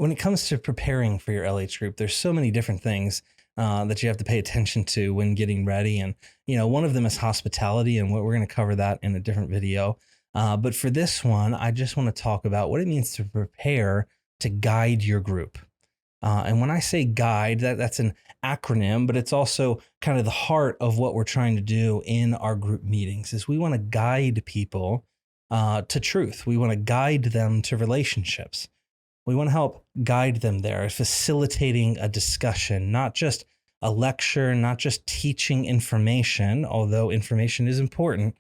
when it comes to preparing for your LH group, there's so many different things that you have to pay attention to when getting ready. And, one of them is hospitality, and we're going to cover that in a different video. But for this one, I just want to talk about what it means to prepare to guide your group. And when I say guide, that's an acronym, but it's also kind of the heart of what we're trying to do in our group meetings is we want to guide people to truth. We want to guide them to relationships. We want to help guide them there, facilitating a discussion, not just a lecture, not just teaching information, although information is important,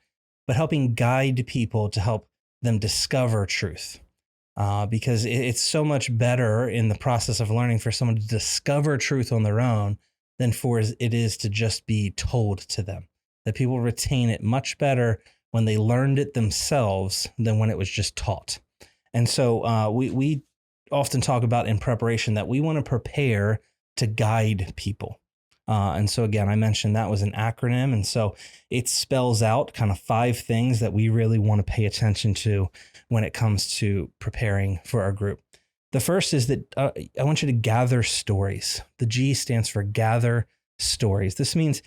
but helping guide people to help them discover truth. Because it's so much better in the process of learning for someone to discover truth on their own than for it is to just be told to them. That people retain it much better when they learned it themselves than when it was just taught. And so we often talk about in preparation that we want to prepare to guide people. And so again, I mentioned that was an acronym. And so it spells out kind of 5 things that we really want to pay attention to when it comes to preparing for our group. The first is that I want you to gather stories. The G stands for gather stories. This means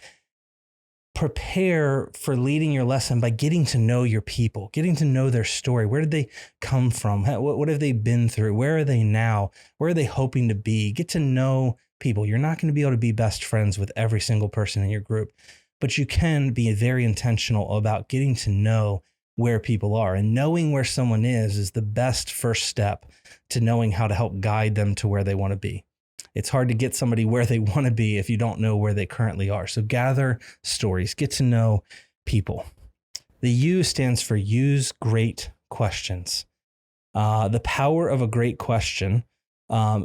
prepare for leading your lesson by getting to know your people, getting to know their story. Where did they come from? What have they been through? Where are they now? Where are they hoping to be? Get to know people. You're not going to be able to be best friends with every single person in your group, but you can be very intentional about getting to know where people are, and knowing where someone is the best first step to knowing how to help guide them to where they want to be. It's hard to get somebody where they want to be if you don't know where they currently are. So gather stories, get to know people. The U stands for use great questions. The power of a great question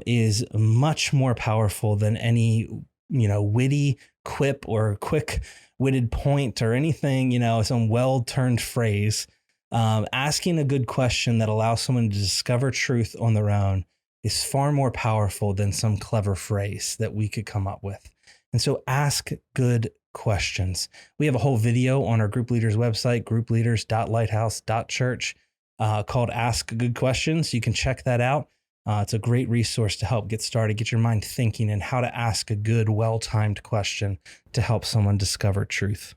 is much more powerful than any, witty quip or quick-witted point or anything, some well-turned phrase. Asking a good question that allows someone to discover truth on their own is far more powerful than some clever phrase that we could come up with. And so ask good questions. We have a whole video on our group leaders website, groupleaders.lighthouse.church, called Ask Good Questions. You can check that out. It's a great resource to help get started, get your mind thinking, and how to ask a good, well-timed question to help someone discover truth.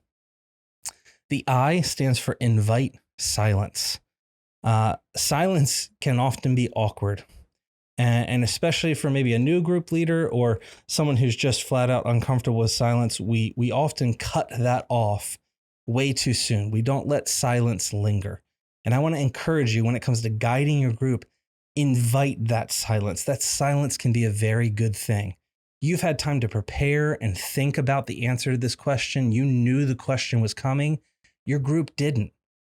The I stands for invite silence. Silence can often be awkward. And especially for maybe a new group leader or someone who's just flat out uncomfortable with silence, we often cut that off way too soon. We don't let silence linger. And I want to encourage you when it comes to guiding your group, invite that silence. That silence can be a very good thing. You've had time to prepare and think about the answer to this question. You knew the question was coming. Your group didn't.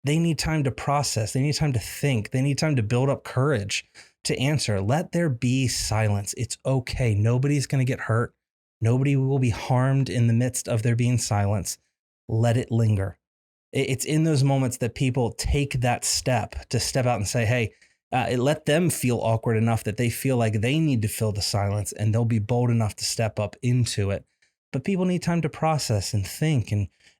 They need time to process. They need time to think. They need time to build up courage to answer. Let there be silence. It's okay. Nobody's going to get hurt. Nobody will be harmed in the midst of there being silence. Let it linger. It's in those moments that people take that step to step out and say, hey, let them feel awkward enough that they feel like they need to fill the silence, and they'll be bold enough to step up into it. But people need time to process and think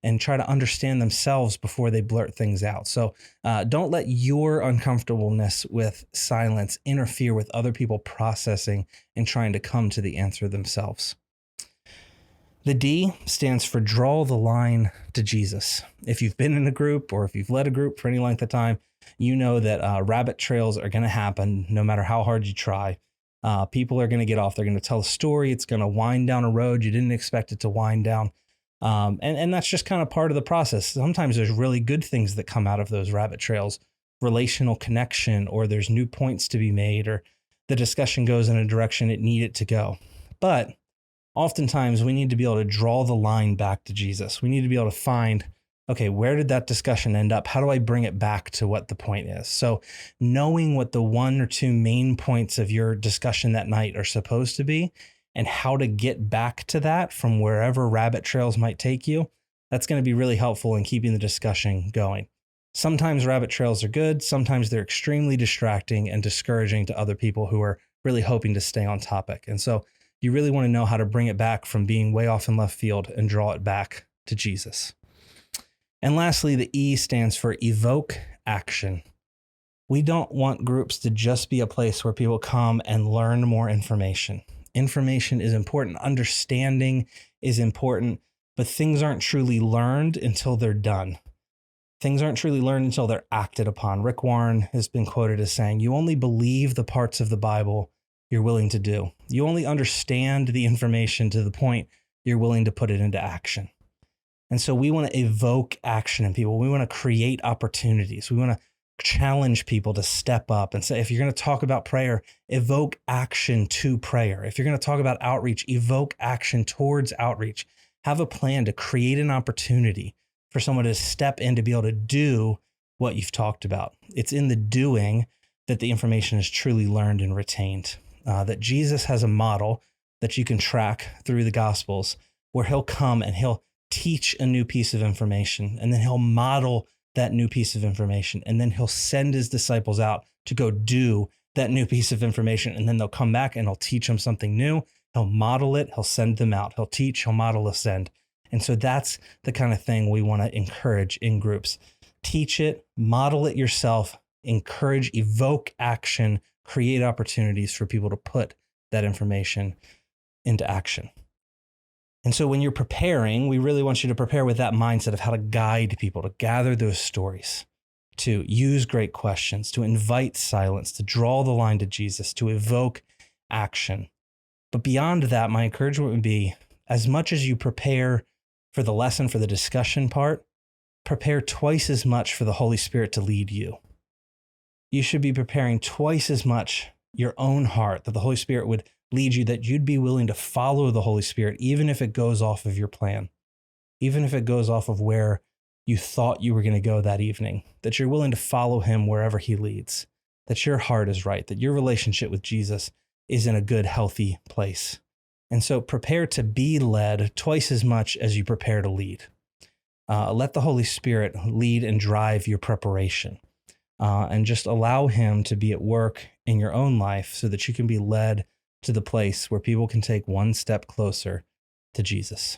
and try to understand themselves before they blurt things out. So don't let your uncomfortableness with silence interfere with other people processing and trying to come to the answer themselves. The D stands for draw the line to Jesus. If you've been in a group or if you've led a group for any length of time, you know that rabbit trails are going to happen no matter how hard you try. People are going to get off. They're going to tell a story. It's going to wind down a road you didn't expect it to wind down. And that's just kind of part of the process. Sometimes there's really good things that come out of those rabbit trails, relational connection, or there's new points to be made, or the discussion goes in a direction it needed to go. But oftentimes we need to be able to draw the line back to Jesus. We need to be able to find, okay, where did that discussion end up? How do I bring it back to what the point is? So knowing what the 1 or 2 main points of your discussion that night are supposed to be, and how to get back to that from wherever rabbit trails might take you, that's going to be really helpful in keeping the discussion going. Sometimes rabbit trails are good. Sometimes they're extremely distracting and discouraging to other people who are really hoping to stay on topic. And so you really want to know how to bring it back from being way off in left field and draw it back to Jesus. And lastly, the E stands for evoke action. We don't want groups to just be a place where people come and learn more information. Information is important. Understanding is important, but things aren't truly learned until they're done. Things aren't truly learned until they're acted upon. Rick Warren has been quoted as saying, "You only believe the parts of the Bible you're willing to do. You only understand the information to the point you're willing to put it into action." And so we want to evoke action in people. We want to create opportunities. We want to challenge people to step up and say, if you're going to talk about prayer, evoke action to prayer. If you're going to talk about outreach, evoke action towards outreach. Have a plan to create an opportunity for someone to step in to be able to do what you've talked about. It's in the doing that the information is truly learned and retained. That Jesus has a model that you can track through the Gospels where he'll come and he'll teach a new piece of information, and then he'll model that new piece of information, and then he'll send his disciples out to go do that new piece of information, and then they'll come back and he'll teach them something new. He'll model it, he'll send them out, he'll teach, he'll model, he'll send. And so that's the kind of thing we want to encourage in groups. Teach it, model it yourself, encourage, evoke action, create opportunities for people to put that information into action. And so when you're preparing, we really want you to prepare with that mindset of how to guide people, to gather those stories, to use great questions, to invite silence, to draw the line to Jesus, to evoke action. But beyond that, my encouragement would be, as much as you prepare for the lesson, for the discussion part, prepare twice as much for the Holy Spirit to lead you. You should be preparing twice as much your own heart, that the Holy Spirit would lead you, that you'd be willing to follow the Holy Spirit, even if it goes off of your plan, even if it goes off of where you thought you were going to go that evening, that you're willing to follow him wherever he leads, that your heart is right, that your relationship with Jesus is in a good, healthy place. And so prepare to be led twice as much as you prepare to lead. Let the Holy Spirit lead and drive your preparation, and just allow him to be at work in your own life so that you can be led to the place where people can take one step closer to Jesus.